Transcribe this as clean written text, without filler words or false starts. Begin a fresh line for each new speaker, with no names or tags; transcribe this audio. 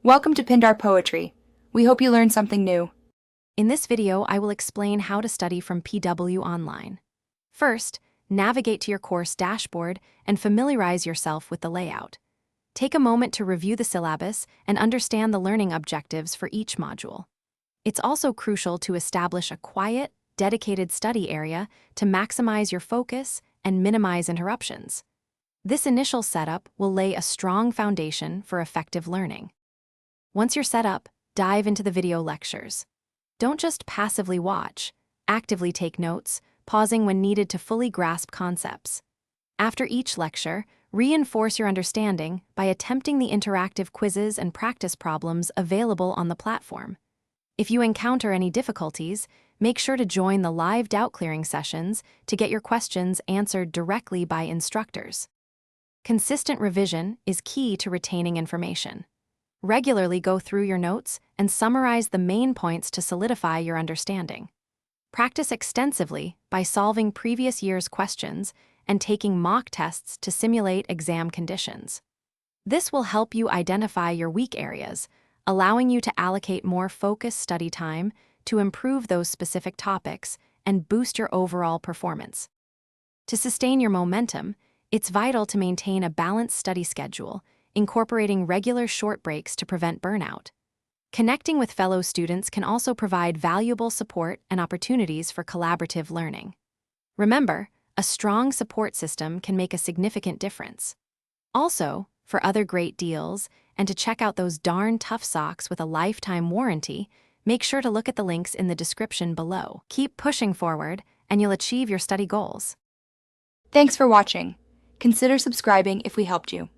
Welcome to Pindar Poetry. We hope you learned something new.
In this video, I will explain how to study from PW Online. First, navigate to your course dashboard and familiarize yourself with the layout. Take a moment to review the syllabus and understand the learning objectives for each module. It's also crucial to establish a quiet, dedicated study area to maximize your focus and minimize interruptions. This initial setup will lay a strong foundation for effective learning. Once you're set up, dive into the video lectures. Don't just passively watch, actively take notes, pausing when needed to fully grasp concepts. After each lecture, reinforce your understanding by attempting the interactive quizzes and practice problems available on the platform. If you encounter any difficulties, make sure to join the live doubt-clearing sessions to get your questions answered directly by instructors. Consistent revision is key to retaining information. Regularly go through your notes and summarize the main points to solidify your understanding. Practice extensively by solving previous year's questions and taking mock tests to simulate exam conditions. This will help you identify your weak areas, allowing you to allocate more focused study time to improve those specific topics and boost your overall performance. To sustain your momentum, it's vital to maintain a balanced study schedule, incorporating regular short breaks to prevent burnout. Connecting with fellow students can also provide valuable support and opportunities for collaborative learning. Remember, a strong support system can make a significant difference. Also, for other great deals, and to check out those darn tough socks with a lifetime warranty, make sure to look at the links in the description below. Keep pushing forward, and you'll achieve your study goals.
Thanks for watching. Consider subscribing if we helped you.